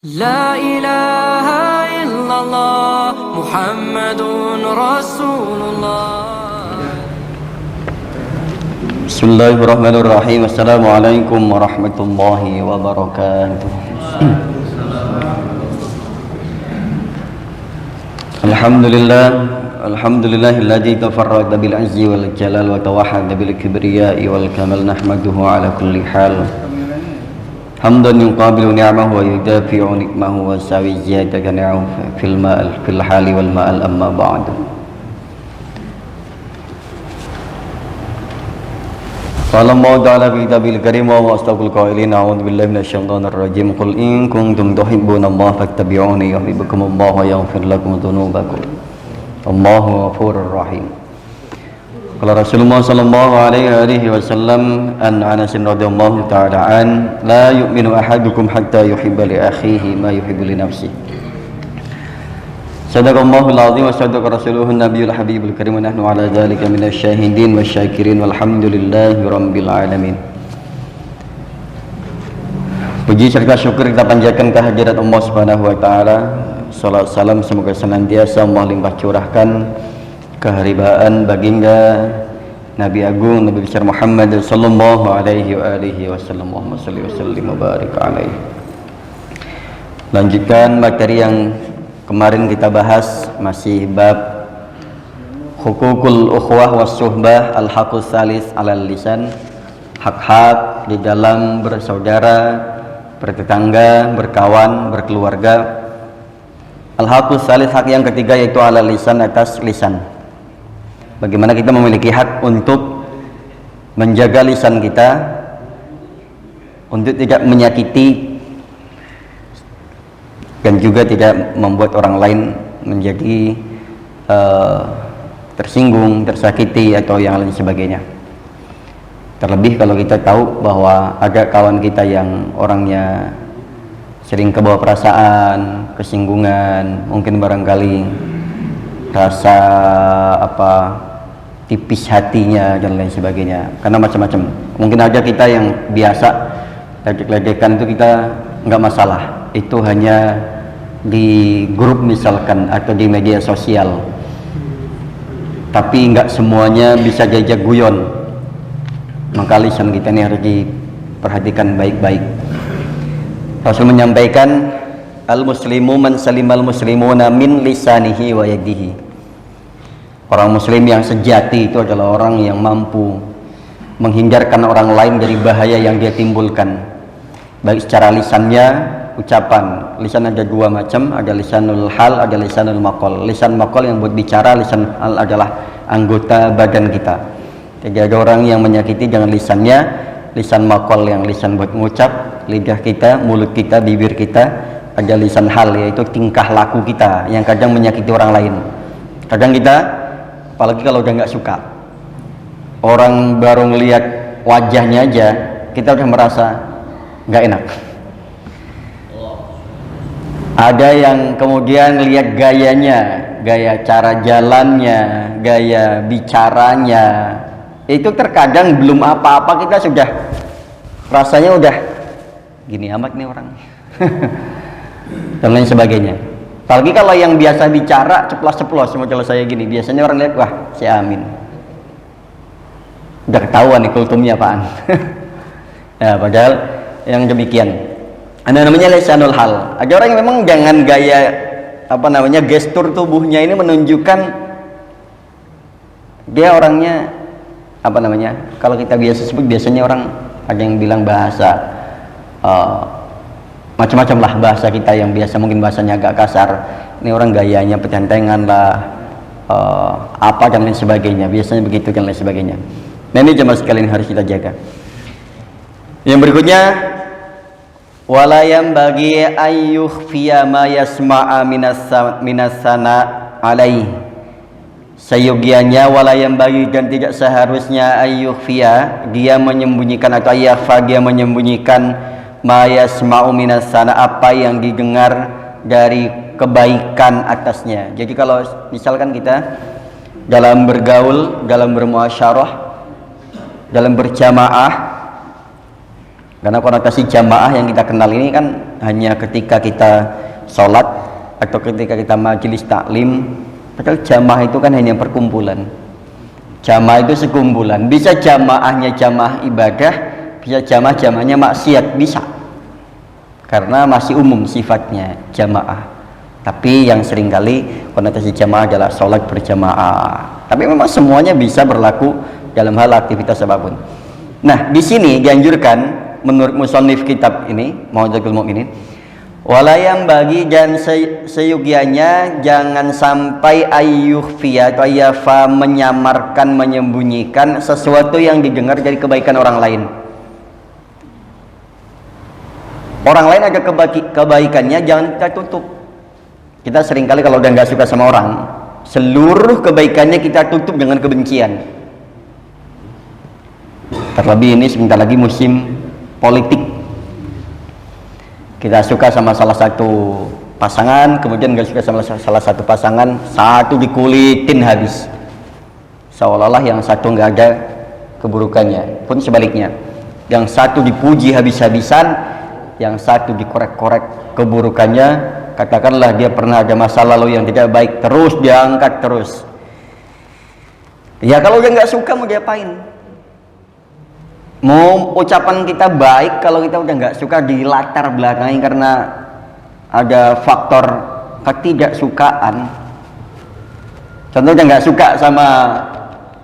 لا إله إلا الله محمد رسول الله. Bismillahirrahmanirrahim. Assalamualaikum warahmatullahi wabarakatuh. Alhamdulillahilladzi tafarrada bil azzi wal jalal wa tawahhada bil kibriya'i wal kamal, nahmaduhu ala kulli hal hamdan yuqabilu ni'amahu wa yudafi'u nikmahu wa sawi ziyadaka ni'am fil hali wal ma'al, amma ba'du. Qala Allah ta'ala fi kitabil karim wa astaqul qailin a'udzu billahi minasy syaithanir rajim qul in kuntum tuhibbunallaha fattabi'uni yuhibbukumullahu wa yaghfir lakum dzunubakum wallahu ghafurur rahim. Qala Rasulullah sallallahu alaihi wasallam an Anas radhiyallahu ta'ala an la yu'minu ahadukum hatta yuhibba li akhihi ma yuhibbu li nafsihi. Sadaqallahul azim wa sadaqa rasuluhun nabiyul habibul karim wa nahnu ala dzalika minasy syahidin wasyakirin walhamdulillahi rabbil alamin. Puji serta syukur kita panjatkan kehadirat Allah Subhanahu wa taala. Salat salam semoga senantiasa Allah limpah curahkan keharibaan baginda Nabi Agung Nabi besar Muhammad sallallahu alaihi wa alihi wasallam. Allahumma shalli wa sallim wa barik alaihi. Lanjutkan materi yang kemarin kita bahas, masih bab hukukul ukhwah was suhbah al haqus salis alal lisan, hak-hak di dalam bersaudara, bertetangga, berkawan, berkeluarga. Al haqus salis, hak yang ketiga yaitu alal lisan, atas lisan. Bagaimana kita memiliki hak untuk menjaga lisan kita untuk tidak menyakiti dan juga tidak membuat orang lain menjadi tersinggung, tersakiti atau yang lain sebagainya. Terlebih kalau kita tahu bahwa ada kawan kita yang orangnya sering kebawa perasaan, kesinggungan, mungkin barangkali rasa tipis hatinya dan lain sebagainya, karena macam-macam. Mungkin ada kita yang biasa ledek-ledekan itu kita nggak masalah, itu hanya di grup misalkan atau di media sosial, tapi nggak semuanya bisa diajak guyon. Maka lisan kita ini harus diperhatikan baik-baik. Rasul menyampaikan, al muslimu man salimal muslimuna min lisanihi wa yadihi. Orang muslim yang sejati itu adalah orang yang mampu menghindarkan orang lain dari bahaya yang dia timbulkan, baik secara lisannya, ucapan. Lisan ada dua macam, ada lisanul hal, ada lisanul maqal. Lisan maqal yang buat bicara, lisan hal adalah anggota badan kita. Jadi ada orang yang menyakiti dengan lisannya, lisan maqal yang lisan buat mengucap, lidah kita, mulut kita, bibir kita. Ada lisan hal, yaitu tingkah laku kita yang kadang menyakiti orang lain. Kadang kita, apalagi kalau udah nggak suka, orang baru ngelihat wajahnya aja kita udah merasa nggak enak. Ada yang kemudian lihat gayanya, gaya cara jalannya, gaya bicaranya, itu terkadang belum apa-apa kita sudah rasanya udah gini amat nih orang dan lain sebagainya. Apalagi kalau yang biasa bicara ceplos-ceplos, kalau saya gini, biasanya orang lihat, wah si Amin udah ketahuan nih kultumnya apaan. Ya, padahal yang demikian ada namanya lisanul hal. Ada orang yang memang jangan gaya gestur tubuhnya ini menunjukkan dia orangnya kalau kita biasa sebut, biasanya orang ada yang bilang bahasa macam-macam lah, bahasa kita yang biasa mungkin bahasanya agak kasar. Ini orang gayanya pecentengan lah, apa dan lain sebagainya, biasanya begitu dan lain sebagainya. Nah, ini jemaah sekalian harus kita jaga. Yang berikutnya, walayam bagi ayyukhfiya ma yasma'a minasana alaih. Sayogianya walayam bagi, dan tidak seharusnya ayyukhfiya, dia menyembunyikan, atau ayyakfa, dia menyembunyikan ma yasma'u minasana, apa yang didengar dari kebaikan atasnya. Jadi kalau misalkan kita dalam bergaul, dalam bermuasyarah, dalam berjamaah, Karena konotasi jamaah yang kita kenal ini kan hanya ketika kita sholat atau ketika kita majelis taklim. Padahal jamaah itu kan hanya perkumpulan. Jamaah itu sekumpulan. Bisa jamaahnya jamaah ibadah, bisa jamaahnya maksiat, bisa. Karena masih umum sifatnya jamaah. Tapi yang seringkali konotasi jamaah adalah sholat berjamaah. Tapi memang semuanya bisa berlaku dalam hal aktivitas apapun. Nah, di sini dianjurkan menurut musannif kitab ini, Mau'izatul Mu'minin, walayam bagi dan seyugianya jangan sampai ayyukhfiya atau ayyafa menyamarkan, menyembunyikan sesuatu yang didengar dari kebaikan orang lain. Orang lain ada kebaikannya, jangan kita tutup. Kita seringkali kalau udah nggak suka sama orang, seluruh kebaikannya kita tutup dengan kebencian. Terlebih ini sebentar lagi musim politik. Kita suka sama salah satu pasangan, kemudian nggak suka sama salah satu pasangan, satu dikulitin habis, seolah-olah yang satu nggak ada keburukannya. Pun sebaliknya, yang satu dipuji habis-habisan, yang satu dikorek-korek keburukannya. Katakanlah dia pernah ada masa lalu yang tidak baik, terus diangkat terus. Ya kalau dia nggak suka mau diapain? Mau ucapan kita baik, kalau kita udah nggak suka dilatar belakangi karena ada faktor ketidaksukaan. Contohnya nggak suka sama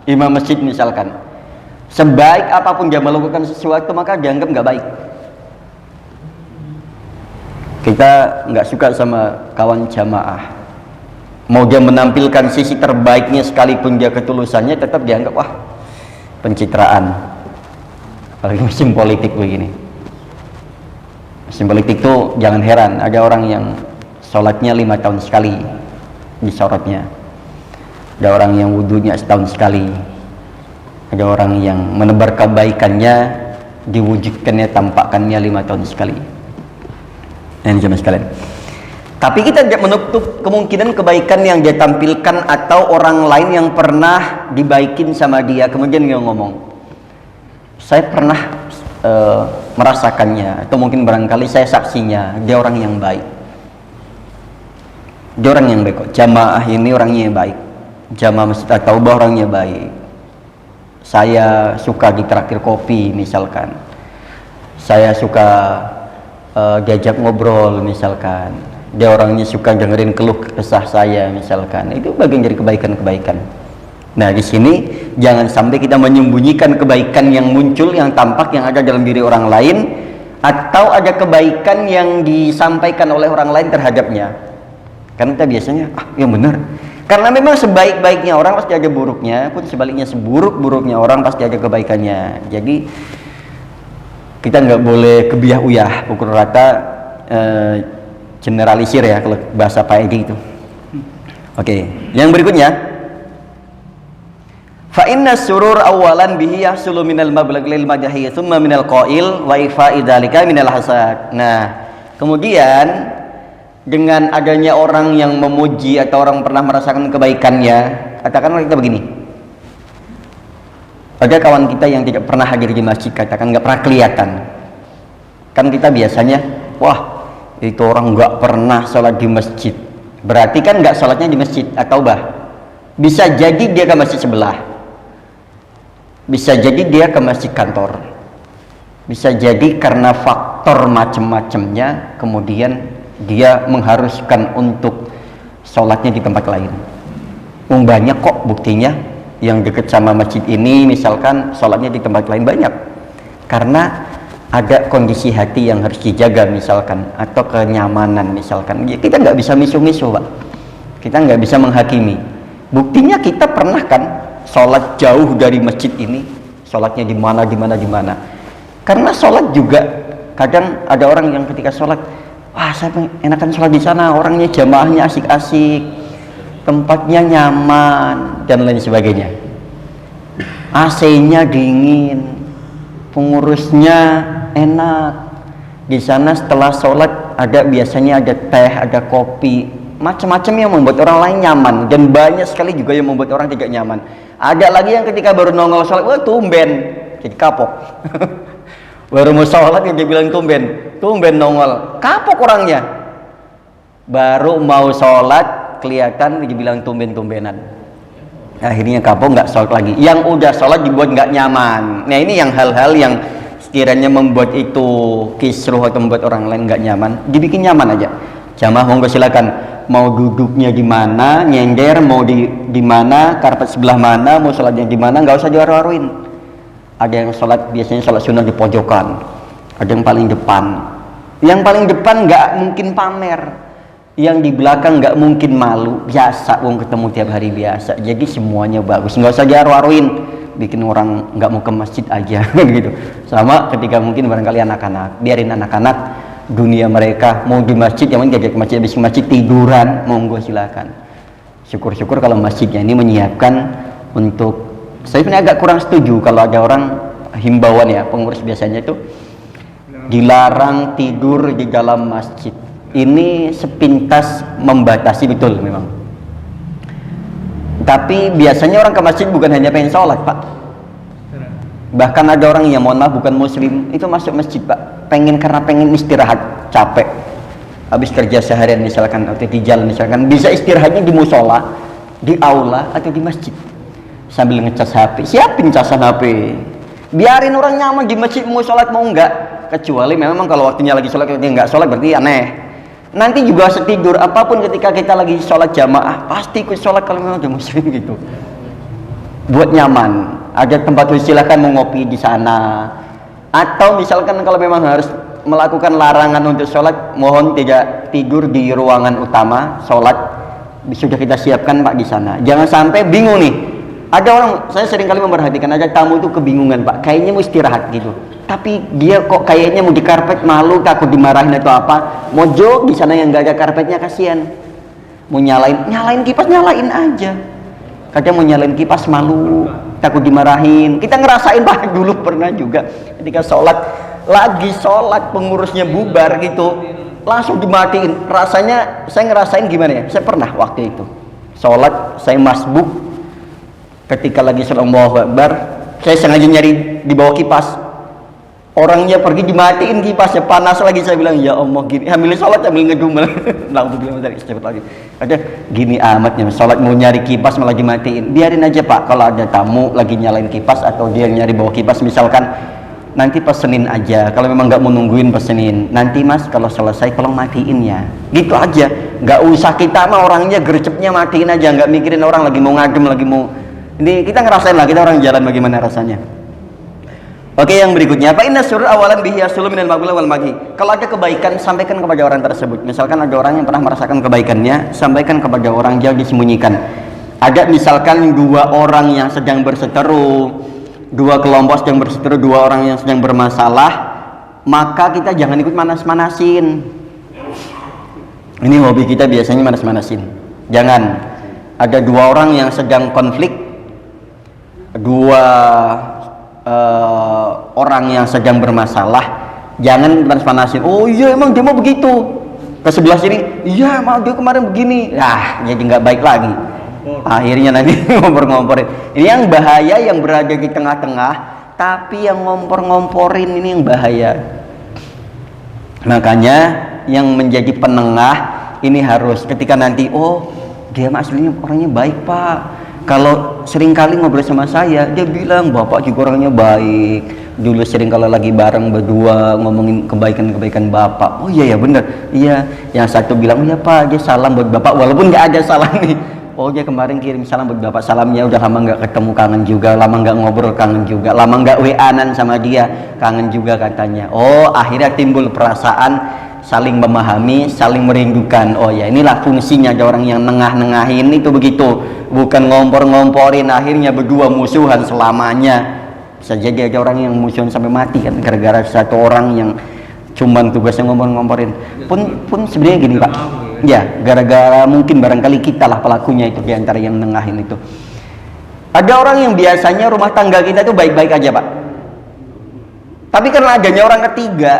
imam masjid misalkan, sebaik apapun dia melakukan sesuatu maka dianggap nggak baik. Kita nggak suka sama kawan jamaah, mau dia menampilkan sisi terbaiknya sekalipun dia ketulusannya tetap dianggap wah pencitraan. Apalagi musim politik begini, musim politik tuh jangan heran ada orang yang sholatnya 5 tahun sekali disorotnya, ada orang yang wudhunya setahun sekali, ada orang yang menebar kebaikannya diwujudkannya, tampakkannya 5 tahun sekali. Yang jemaah sekalian, tapi kita tidak menutup kemungkinan kebaikan yang dia tampilkan atau orang lain yang pernah dibaikin sama dia kemudian dia ngomong, saya pernah merasakannya, atau mungkin barangkali saya saksinya, dia orang yang baik, dia orang yang baik kok, jamaah ini orangnya yang baik, jamaah Masjid At-Taubah orangnya baik, saya suka ditraktir kopi misalkan, saya suka diajak ngobrol misalkan, dia orangnya suka dengerin keluh kesah saya misalkan, itu bagian dari kebaikan-kebaikan. Nah di sini jangan sampai kita menyembunyikan kebaikan yang muncul, yang tampak, yang ada dalam diri orang lain, atau ada kebaikan yang disampaikan oleh orang lain terhadapnya. Karena kita biasanya yang benar, karena memang sebaik-baiknya orang pasti ada buruknya, pun sebaliknya seburuk-buruknya orang pasti ada kebaikannya. Jadi kita nggak boleh kebiah uyah, pukul rata, generalisir ya kalau bahasa Pak Edi itu. Oke, yang berikutnya, fa inna surur awalan bihi yahsulu minal mablagh lil madahi thumma minal qail wa ifa'i dzalika minal hasad. Nah, kemudian dengan adanya orang yang memuji atau orang pernah merasakan kebaikannya, katakanlah kita begini, ada kawan kita yang tidak pernah hadir di masjid, katakan nggak pernah kelihatan, kan kita biasanya wah itu orang nggak pernah sholat di masjid, berarti kan nggak sholatnya di masjid atau bisa jadi dia ke masjid sebelah, bisa jadi dia ke masjid kantor, bisa jadi karena faktor macam-macamnya kemudian dia mengharuskan untuk sholatnya di tempat lain. Banyak kok buktinya yang dekat sama masjid ini misalkan sholatnya di tempat lain banyak, karena ada kondisi hati yang harus dijaga misalkan, atau kenyamanan misalkan. Ya, kita nggak bisa misu-misu Pak, kita nggak bisa menghakimi. Buktinya kita pernah kan sholat jauh dari masjid ini, sholatnya di mana, karena sholat juga kadang ada orang yang ketika sholat, wah saya enakan sholat di sana, orangnya jamaahnya asik-asik, tempatnya nyaman dan lain sebagainya, AC-nya dingin, pengurusnya enak. Di sana setelah sholat biasanya ada teh, ada kopi, macam-macam yang membuat orang lain nyaman, dan banyak sekali juga yang membuat orang tidak nyaman. Ada lagi yang ketika baru nongol sholat, wah tumben jadi kapok. Baru mau sholat dia bilang tumben nongol, kapok orangnya. Baru mau sholat kelihatan dia bilang tumbenan. Akhirnya kapok, nggak sholat lagi. Yang udah sholat dibuat nggak nyaman. Nah ini yang hal-hal yang sekiranya membuat itu kisruh atau membuat orang lain nggak nyaman, dibikin nyaman aja. Jamaah monggo silakan, mau duduknya di mana, nyender mau di mana, karpet sebelah mana, mau sholatnya di mana, nggak usah diwaru-waruin. Ada yang sholat biasanya sholat sunnah di pojokan, ada yang paling depan. Yang paling depan nggak mungkin pamer, yang di belakang nggak mungkin malu, biasa wong ketemu tiap hari biasa. Jadi semuanya bagus, nggak usah diwaru-waruin, bikin orang nggak mau ke masjid aja gitu. Sama ketika mungkin barangkali anak-anak, biarin anak-anak dunia mereka, mau di masjid yang mungkin ke masjid, habis ke masjid tiduran, monggo silakan. Syukur-syukur kalau masjidnya ini menyiapkan untuk, saya sebenarnya agak kurang setuju kalau ada orang himbauan ya, pengurus biasanya itu dilarang tidur di dalam masjid. Ini sepintas membatasi, betul memang. Tapi biasanya orang ke masjid bukan hanya pengen sholat, Pak. Bahkan ada orang yang mohon maaf bukan muslim itu masuk masjid, Pak, karena pengen istirahat, capek habis kerja seharian misalkan, atau di jalan misalkan, bisa istirahatnya di musola, di aula, atau di masjid sambil ngecas HP. Siapin casan HP, biarin orang nyaman di masjid, mau sholat mau enggak. Kecuali memang kalau waktunya lagi sholat, ketika enggak sholat berarti aneh. Nanti juga setidur apapun ketika kita lagi sholat jamaah pasti ikut sholat kalau memang ada muslim gitu, buat nyaman. Ada tempat silakan mau ngopi di sana, atau misalkan kalau memang harus melakukan larangan untuk sholat, mohon tidak tidur di ruangan utama sholat, sudah kita siapkan Pak di sana. Jangan sampai bingung nih, ada orang, saya sering kali memperhatikan ada tamu itu kebingungan Pak, kayaknya mau istirahat gitu, tapi dia kok kayaknya mau di karpet, malu takut dimarahin atau apa, mau jog di sana yang nggak ada karpetnya, kasihan. Mau nyalain kipas, nyalain aja. Kadang mau nyalain kipas malu, takut dimarahin. Kita ngerasain Pak, dulu pernah juga ketika lagi sholat pengurusnya bubar gitu, langsung dimatiin. Rasanya saya ngerasain gimana ya, saya pernah waktu itu sholat, saya masbuk, ketika lagi sholat Allahu Akbar, saya sengaja nyari di bawah kipas, orangnya pergi dimatiin kipasnya, panas lagi. Saya bilang ya Allah, gini sambil sholat sambil ngedumel. Alhamdulillah dari cepet lagi. Ada gini amatnya sholat mau nyari kipas malah dimatiin. Biarin aja Pak, kalau ada tamu lagi nyalain kipas atau dia nyari bawah kipas misalkan, nanti pesenin aja. Kalau memang nggak mau nungguin, pesenin. Nanti Mas kalau selesai tolong matiin ya. Gitu aja. Nggak usah kita mah orangnya gercepnya matiin aja, nggak mikirin orang lagi mau ngadem, lagi mau. Ini kita ngerasain lah, kita orang jalan bagaimana rasanya. Oke, yang berikutnya, apa inna surur awalan bihi yasulu minal maqbul wal maghi. Kalau ada kebaikan, sampaikan kepada orang tersebut. Misalkan ada orang yang pernah merasakan kebaikannya, sampaikan kepada orang, jangan disembunyikan. Ada misalkan dua orang yang sedang berseteru, dua kelompok sedang berseteru, dua orang yang sedang bermasalah, maka kita jangan ikut manas-manasin. Ini hobi kita biasanya manas-manasin. Jangan. Ada dua orang yang sedang konflik, dua orang yang sedang bermasalah, jangan panas-panasin. Oh iya emang dia mau begitu, ke sebelah sini, iya mau dia kemarin begini, jadi nggak baik lagi. Akhirnya nanti ngompor-ngomporin. Ini yang bahaya, yang berada di tengah-tengah, tapi yang ngompor-ngomporin ini yang bahaya. Makanya yang menjadi penengah ini harus ketika nanti, oh dia mah aslinya orangnya baik Pak, kalau seringkali ngobrol sama saya, dia bilang bapak juga orangnya baik. Dulu sering kalau lagi bareng berdua ngomongin kebaikan-kebaikan bapak. Oh iya ya bener, iya. Yang satu bilang, oh iya Pak, dia salam buat bapak, walaupun nggak ada salam nih. Oh dia kemarin kirim salam buat bapak, salamnya udah lama nggak ketemu, kangen juga. Lama nggak ngobrol, kangen juga. Lama nggak WA-an sama dia, kangen juga katanya. Oh akhirnya timbul perasaan saling memahami, saling merindukan. Oh ya inilah fungsinya ada orang yang nengah-nengahin itu begitu, bukan ngompor-ngomporin akhirnya berdua musuhan selamanya. Bisa jadi ada orang yang musuhan sampai mati kan gara-gara satu orang yang cuman tugasnya ngompor-ngomporin. Pun sebenarnya gini Pak, ya gara-gara mungkin barangkali kita lah pelakunya itu diantara yang nengahin itu. Ada orang yang biasanya rumah tangga kita itu baik-baik aja Pak, tapi karena adanya orang ketiga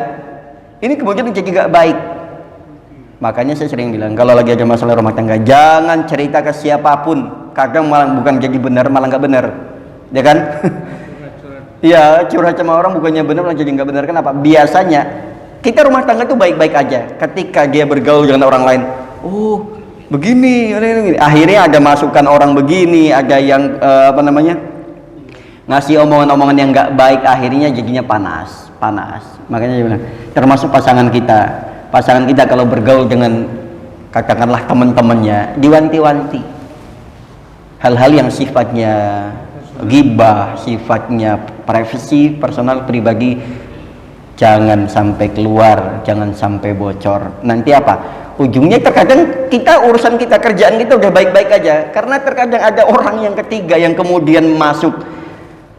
ini kemudian menjadi gak baik. Makanya saya sering bilang kalau lagi ada masalah rumah tangga jangan cerita ke siapapun. Kadang malah bukan jadi benar, malah gak benar, ya kan? Ya curhat sama orang bukannya benar malah jadi nggak benar. Kenapa? Biasanya kita rumah tangga tuh baik-baik aja. Ketika dia bergaul dengan orang lain, oh begini, akhirnya ada masukan orang begini, ada yang ngasih omongan-omongan yang nggak baik, akhirnya jadinya panas. Makanya dia bilang, termasuk pasangan kita kalau bergaul dengan katakanlah teman-temannya, diwanti-wanti hal-hal yang sifatnya ghibah, sifatnya privasi, personal, pribadi, jangan sampai keluar, jangan sampai bocor. Nanti apa? Ujungnya terkadang urusan kita, kerjaan kita udah baik-baik aja, karena terkadang ada orang yang ketiga yang kemudian masuk,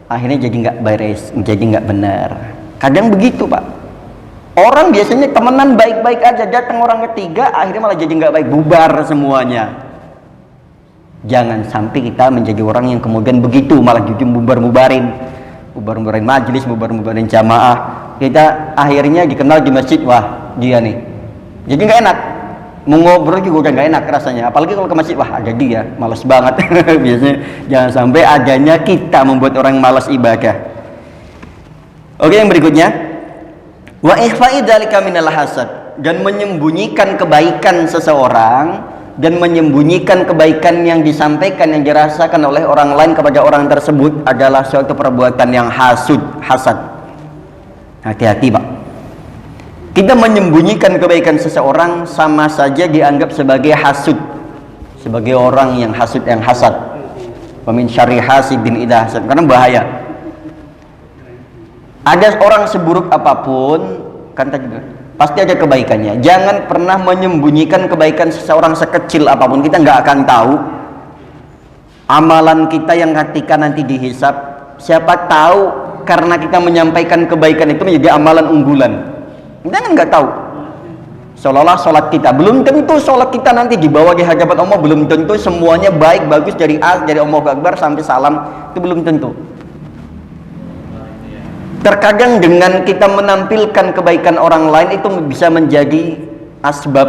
akhirnya jadi nggak beres, jadi nggak benar. Kadang begitu Pak. Orang biasanya temenan baik-baik aja, datang orang ketiga, akhirnya malah jadi nggak baik, bubar semuanya. Jangan sampai kita menjadi orang yang kemudian begitu, malah jujur bubar-bubarin majelis, bubar-bubarin jamaah. Kita akhirnya dikenal di masjid, wah dia nih. Jadi nggak enak, mau ngobrol juga udah nggak enak rasanya. Apalagi kalau ke masjid, wah ada dia, malas banget. Biasanya jangan sampai adanya kita membuat orang malas ibadah. Oke, yang berikutnya, wa ikhfa'i dzalika minal hasad, dan menyembunyikan kebaikan seseorang dan menyembunyikan kebaikan yang disampaikan, yang dirasakan oleh orang lain kepada orang tersebut adalah suatu perbuatan yang hasad. Hati-hati Pak. Kita menyembunyikan kebaikan seseorang sama saja dianggap sebagai hasud, sebagai orang yang hasud, yang hasad. Wa min syarri hasidin idza hasad, karena bahaya. Ada orang seburuk apapun, kan tadi pasti ada kebaikannya. Jangan pernah menyembunyikan kebaikan seseorang sekecil apapun. Kita nggak akan tahu amalan kita yang ketika nanti dihisap. Siapa tahu karena kita menyampaikan kebaikan itu menjadi amalan unggulan. Kita kan nggak tahu. Seolah-olah sholat kita, belum tentu sholat kita nanti dibawa di hadapan Allah, belum tentu semuanya baik bagus dari Allahu Akbar sampai salam, itu belum tentu. Terkadang dengan kita menampilkan kebaikan orang lain itu bisa menjadi asbab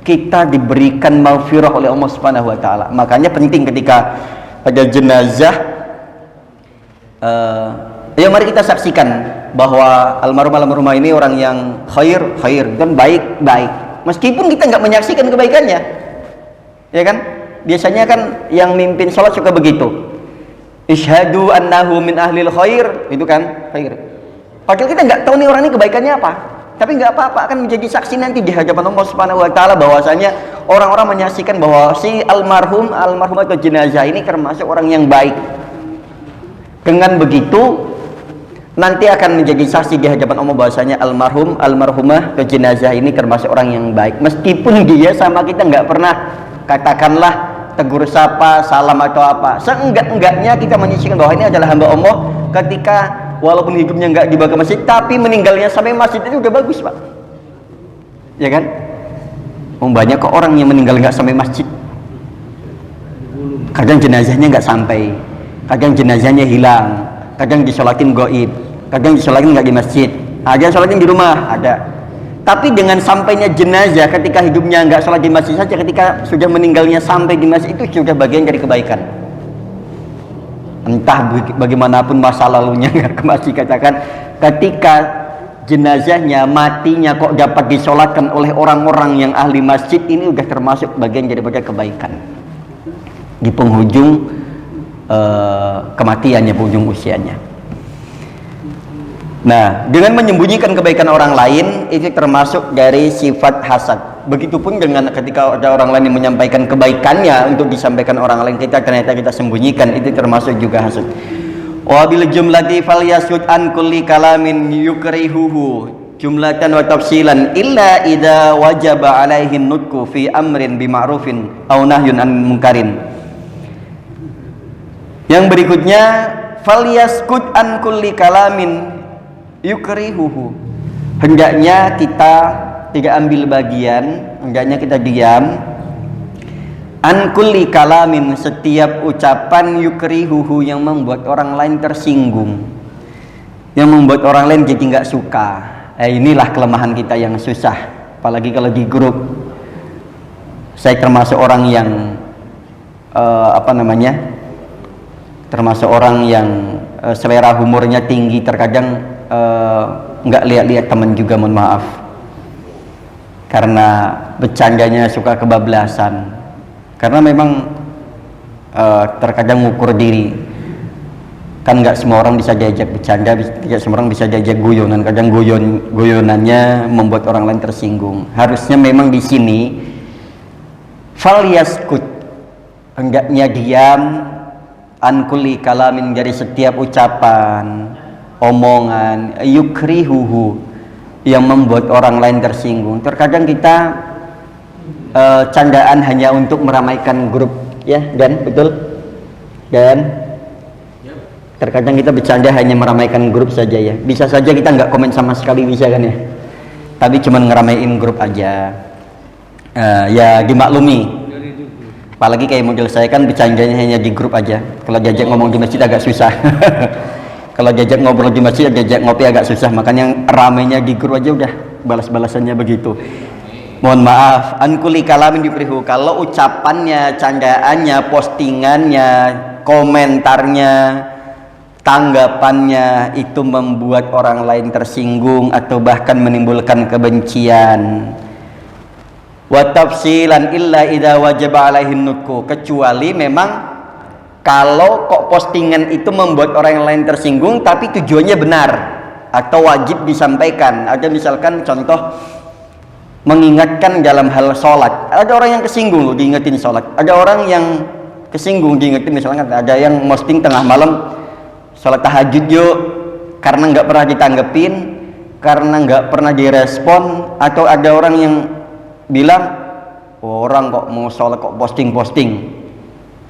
kita diberikan maghfirah oleh Allah Subhanahu wa taala. Makanya penting ketika ada jenazah, ya mari kita saksikan bahwa almarhumah ini orang yang khair dan baik. Meskipun kita nggak menyaksikan kebaikannya. Ya kan? Biasanya kan yang mimpin sholat suka begitu. Isyhadu annahu min ahlil khair, itu kan khair. Padahal kita nggak tahu nih orang ini kebaikannya apa, tapi nggak apa-apa, akan menjadi saksi nanti di hadapan Allah Subhanahu wa taala bahwasanya orang-orang menyaksikan bahwa si almarhum atau jenazah ini termasuk orang yang baik. Dengan begitu nanti akan menjadi saksi di hadapan Allah bahwasanya almarhumah atau jenazah ini termasuk orang yang baik, meskipun dia sama kita nggak pernah katakanlah tegur sapa, salam atau apa. Seenggak-enggaknya kita menyaksikan bahwa ini adalah hamba Allah ketika walaupun hidupnya nggak dibawa ke masjid, tapi meninggalnya sampai masjid itu udah bagus Pak. Ya kan? Banyak kok orang yang meninggal nggak sampai masjid. Kadang jenazahnya nggak sampai, kadang jenazahnya hilang, kadang disolatin gaib, kadang disolatin nggak di masjid, ada yang sholatin di rumah, ada. Tapi dengan sampainya jenazah ketika hidupnya nggak sholat di masjid saja, ketika sudah meninggalnya sampai di masjid, itu sudah bagian dari kebaikan. Entah bagaimanapun masa lalunya nggak ke masjid, katakan ketika jenazahnya matinya kok dapat disolatkan oleh orang-orang yang ahli masjid, ini udah termasuk bagian daripada kebaikan di penghujung kematiannya, penghujung usianya. Nah, dengan menyembunyikan kebaikan orang lain itu termasuk dari sifat hasad. Begitupun dengan ketika ada orang lain yang menyampaikan kebaikannya untuk disampaikan orang lain, ternyata kita sembunyikan, itu termasuk juga hasad. Wa bil jumlati falyasud an kulli kalamin yukrihuhu jumlatan wa tafsilan illa idza wajaba alaihi nutqu fi amrin bima'rufin aw nahyun an munkarin. Yang berikutnya, falyaskut an kulli kalamin yukrihuhu, hendaknya kita tidak ambil bagian, hendaknya kita diam. An kulli kalamin, setiap ucapan yukrihuhu yang membuat orang lain tersinggung, yang membuat orang lain jadi nggak suka. Inilah kelemahan kita yang susah, apalagi kalau di grup. Saya termasuk orang yang termasuk orang yang selera humornya tinggi, terkadang nggak lihat-lihat teman juga, mohon maaf, karena bercandanya suka kebablasan, karena memang terkadang ngukur diri, kan nggak semua orang bisa diajak bercanda, tidak semua orang bisa diajak guyonan, kadang guyonannya membuat orang lain tersinggung. Harusnya memang di sini falyaskut, hendaknya diam, an kulli kalamin, dari setiap ucapan, omongan, yukrihuhu, yang membuat orang lain tersinggung. Terkadang kita candaan hanya untuk meramaikan grup, ya Dan, betul Dan? Terkadang kita bercanda hanya meramaikan grup saja, ya. Bisa saja kita nggak komen sama sekali, bisa kan, ya, tapi cuman ngeramein grup aja. Ya dimaklumi, apalagi kayak model saya kan bercandanya hanya di grup aja. Kalau diajak ngomong di masjid agak susah. Kalau diajak ngobrol di masjid, diajak ngopi agak susah, makanya ramenya di grup aja udah balas-balasannya begitu. Mohon maaf, ankuli kalamin diberihu, kalau ucapannya, candaannya, postingannya, komentarnya, tanggapannya itu membuat orang lain tersinggung atau bahkan menimbulkan kebencian. Wa tafsilan illa idza wajaba alaihin nutku, kecuali memang kalau kok postingan itu membuat orang lain tersinggung tapi tujuannya benar atau wajib disampaikan. Ada misalkan contoh mengingatkan dalam hal sholat, ada orang yang kesinggung loh diingetin sholat, ada orang yang kesinggung diingetin, misalkan ada yang posting tengah malam sholat tahajud yuk, karena nggak pernah ditanggepin, karena nggak pernah direspon, atau ada orang yang bilang orang kok mau sholat kok posting,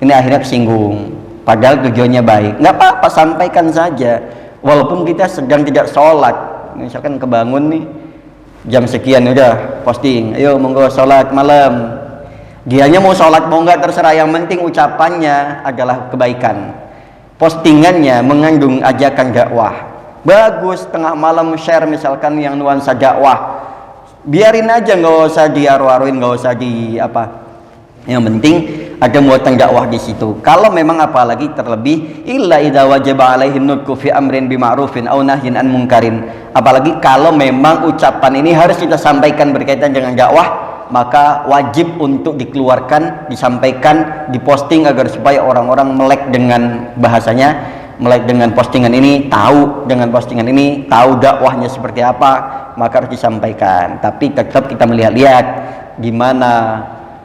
ini akhirnya kesinggung, padahal tujuannya baik. Nggak apa-apa, sampaikan saja, walaupun kita sedang tidak sholat, misalkan kebangun nih jam sekian udah posting, ayo monggo sholat malam, dianya mau sholat mau nggak terserah, yang penting ucapannya adalah kebaikan, postingannya mengandung ajakan dakwah, bagus. Tengah malam share misalkan yang nuansa dakwah, biarin aja, nggak usah diaru-aruin, nggak usah di apa, yang penting ada muatan dakwah di situ. Kalau memang apalagi terlebih illa idza wajaba alaihin nutqu fi amrin bima'rufin aw nahyin an munkarin, apalagi kalau memang ucapan ini harus kita sampaikan berkaitan dengan dakwah, maka wajib untuk dikeluarkan, disampaikan, diposting agar supaya orang-orang melek dengan bahasanya, melek dengan postingan ini, tahu dengan postingan ini, tahu dakwahnya seperti apa, maka harus disampaikan. Tapi tetap kita melihat-lihat gimana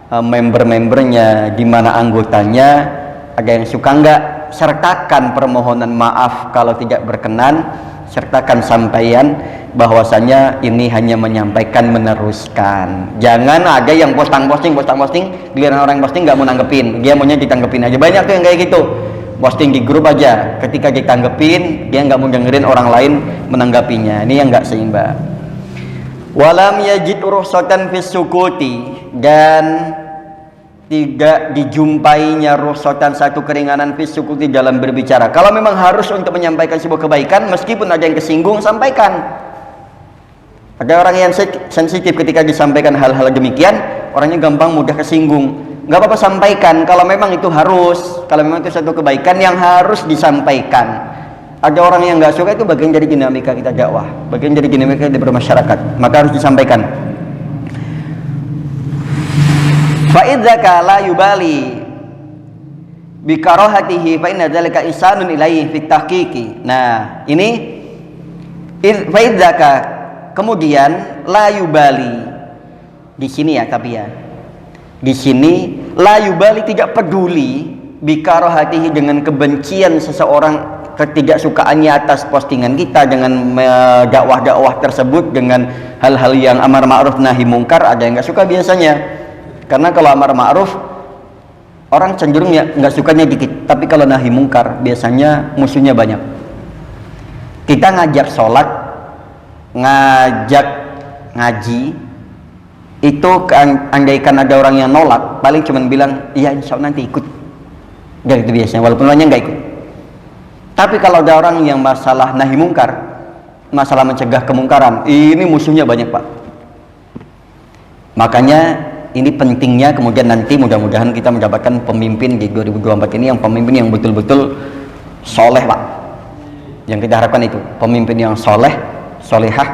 member-membernya, di mana anggotanya, ada yang suka nggak, sertakan permohonan maaf kalau tidak berkenan, sertakan sampaian bahwasanya ini hanya menyampaikan, meneruskan. Jangan ada yang posting, giliran orang yang posting nggak mau nanggepin, dia maunya ditanggepin aja. Banyak tuh yang kayak gitu, posting di grup aja, ketika ditanggepin dia nggak mau dengerin orang lain menanggapinya. Ini yang nggak seimbang. Walam yajid rukhsatan fis sukuti, dan tidak dijumpainya rukhsatan, satu keringanan fis sukuti dalam berbicara. Kalau memang harus untuk menyampaikan sebuah kebaikan, meskipun ada yang kesinggung, sampaikan. Ada orang yang sensitif ketika disampaikan hal-hal demikian, orangnya gampang mudah kesinggung. Nggak apa-apa, sampaikan kalau memang itu harus, kalau memang itu satu kebaikan yang harus disampaikan. Ada orang yang nggak suka, itu bagian dari dinamika kita dakwah, bagian dari dinamika kita bermasyarakat, maka harus disampaikan. Fa idzaka la yubali bi karahatihi fa inna dzalika ihsanun ilaihi fi tahqiqi. Nah, ini fa idzaka, kemudian la yubali di sini ya, tapi ya di sini la yubali, tidak peduli bi karahatihi, dengan kebencian seseorang, ketidaksukaannya atas postingan kita, dengan dakwah-dakwah tersebut, dengan hal-hal yang amar ma'ruf nahi mungkar. Ada yang nggak suka biasanya, karena kalau amar ma'ruf orang cenderung ya nggak sukanya dikit, tapi kalau nahi mungkar biasanya musuhnya banyak. Kita ngajak sholat, ngajak ngaji, itu andaikan ada orang yang nolak, paling cuman bilang iya insya Allah nanti ikut, dan itu biasanya, walaupun orangnya nggak ikut. Tapi kalau ada orang yang masalah nahi mungkar, masalah mencegah kemungkaran, ini musuhnya banyak, Pak. Makanya ini pentingnya kemudian nanti mudah-mudahan kita mendapatkan pemimpin di 2024 ini, yang pemimpin yang betul-betul soleh, Pak. Yang kita harapkan itu pemimpin yang soleh, solehah,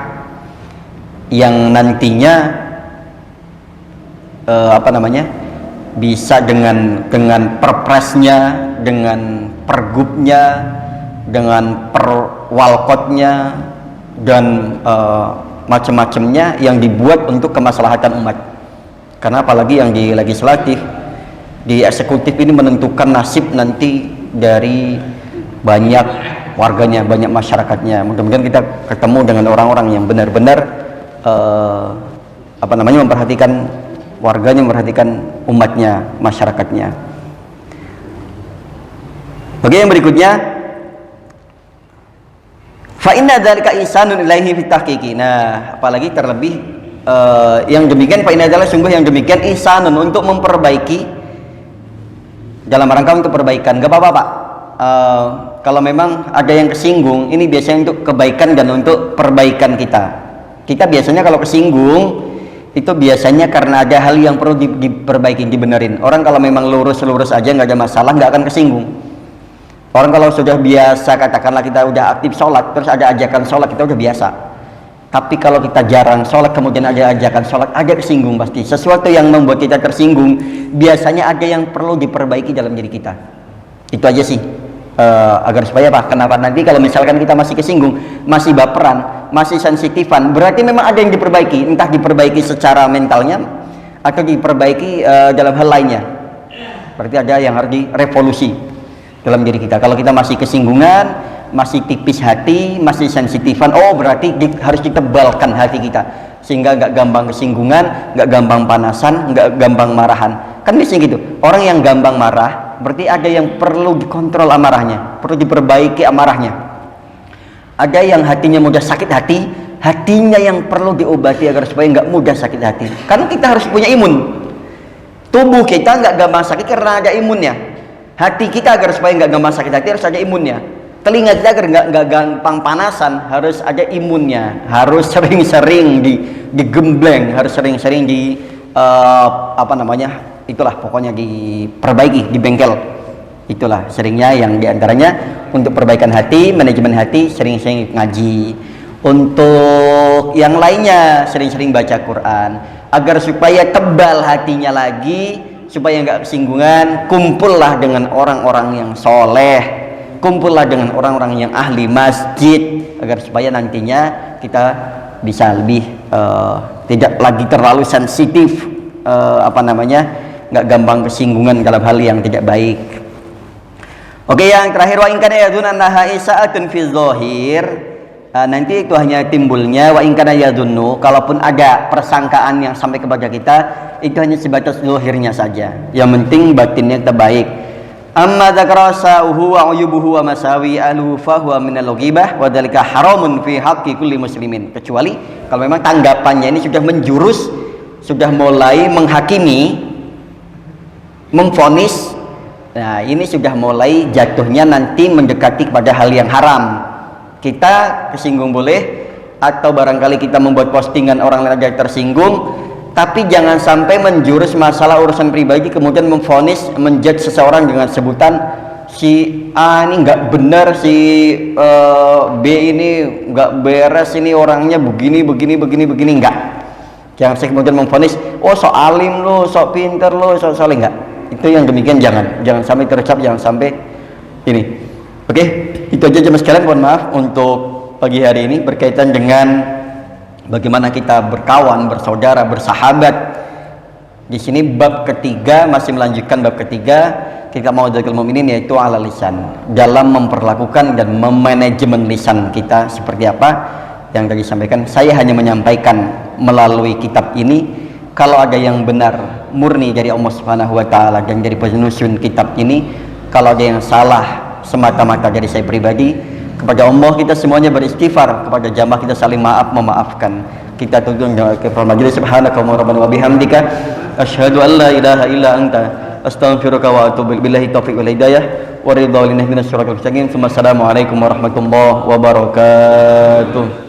yang nantinya bisa dengan perpresnya, dengan pergubnya, dengan perwalkotnya dan macam-macamnya yang dibuat untuk kemaslahatan umat. Karena apalagi yang di legislatif, di eksekutif ini menentukan nasib nanti dari banyak warganya, banyak masyarakatnya. Mudah-mudahan kita ketemu dengan orang-orang yang benar-benar memperhatikan warganya, memperhatikan umatnya, masyarakatnya. Oke, yang berikutnya, fa inna dzalika ihsanun ilaihi fi tahqiqi. Nah, apalagi terlebih yang demikian, fa inna dzalika sungguh yang demikian ihsanun, untuk memperbaiki, dalam rangka untuk perbaikan. Gak apa-apa Pak, kalau memang ada yang kesinggung, ini biasanya untuk kebaikan dan untuk perbaikan kita. Kita biasanya kalau kesinggung itu biasanya karena ada hal yang perlu diperbaiki, dibenerin. Orang kalau memang lurus-lurus aja nggak ada masalah, nggak akan kesinggung. Orang kalau sudah biasa, katakanlah kita udah aktif sholat, terus ada ajakan sholat, kita udah biasa. Tapi kalau kita jarang sholat, kemudian ada ajakan sholat, ada kesinggung pasti. Sesuatu yang membuat kita tersinggung, biasanya ada yang perlu diperbaiki dalam diri kita. Itu aja sih, agar supaya apa? Kenapa nanti kalau misalkan kita masih kesinggung, masih baperan, masih sensitifan, berarti memang ada yang diperbaiki. Entah diperbaiki secara mentalnya, atau diperbaiki dalam hal lainnya. Berarti ada yang harus direvolusi dalam diri kita. Kalau kita masih kesinggungan, masih tipis hati, masih sensitifan, oh berarti harus ditebalkan hati kita, sehingga nggak gampang kesinggungan, nggak gampang panasan, nggak gampang marahan. Kan biasanya gitu, orang yang gampang marah berarti ada yang perlu dikontrol amarahnya, perlu diperbaiki amarahnya. Ada yang hatinya mudah sakit hati, hatinya yang perlu diobati agar supaya nggak mudah sakit hati. Karena kita harus punya imun, tubuh kita nggak gampang sakit karena ada imunnya. Hati kita agar supaya nggak gampang sakit hati harus ada imunnya. Telinga kita agar nggak gampang panasan harus ada imunnya. Harus sering-sering digembleng, harus sering-sering itulah pokoknya diperbaiki, di bengkel. Itulah seringnya yang diantaranya untuk perbaikan hati, manajemen hati, sering-sering ngaji. Untuk yang lainnya sering-sering baca Quran agar supaya tebal hatinya lagi, supaya nggak kesinggungan. Kumpullah dengan orang-orang yang soleh, kumpullah dengan orang-orang yang ahli masjid, agar supaya nantinya kita bisa lebih tidak lagi terlalu sensitif, nggak gampang kesinggungan dalam hal yang tidak baik. Oke, yang terakhir, wa in kana yadun annaha isa'atun fi dzahir. Nanti itu hanya timbulnya wa in kana yadunnu, kalaupun ada persangkaan yang sampai kepada kita, itu hanya sebatas zahirnya saja. Yang penting batinnya kita baik. Amma dzakara sa'uhu wa uyubuhu wa masawi aluhu fa huwa minal ghibah wa dzalika haramun fi haqqi kulli muslimin. Kecuali kalau memang tanggapannya ini sudah menjurus, sudah mulai menghakimi, memvonis. Nah, ini sudah mulai jatuhnya nanti mendekati kepada hal yang haram. Kita kesinggung boleh, atau barangkali kita membuat postingan orang lain aja tersinggung, tapi jangan sampai menjurus masalah urusan pribadi, kemudian memvonis, menjudge seseorang dengan sebutan si A ini nggak benar, si B ini nggak beres, ini orangnya begini, nggak. Jangan saya kemudian memvonis, oh sok alim lo, sok pinter lo, sok soleh, nggak. Itu yang demikian jangan sampai terucap, jangan sampai ini. Oke, itu aja jemaah sekalian. Mohon maaf untuk pagi hari ini berkaitan dengan bagaimana kita berkawan, bersaudara, bersahabat. Di sini bab ketiga, masih melanjutkan bab ketiga, kita mau dzikir mukminin, yaitu ala lisan, dalam memperlakukan dan memanajemen lisan kita seperti apa. Yang tadi disampaikan, saya hanya menyampaikan melalui kitab ini. Kalau ada yang benar murni dari Allah Subhanahu wa taala dan dari penyusun kitab ini, kalau ada yang salah semata-mata dari saya pribadi, kepada Allah kita semuanya beristighfar, kepada jamaah kita saling memaafkan. Kita tuntun ke majelis. Subhanakallahumma rabbana wa bihamdika asyhadu an la ilaha illa anta astaghfiruka wa atubu ilaik. Billahi taufiq wal hidayah wa ridha lillahi minasyaitonir rajim. Assalamualaikum warahmatullahi wabarakatuh.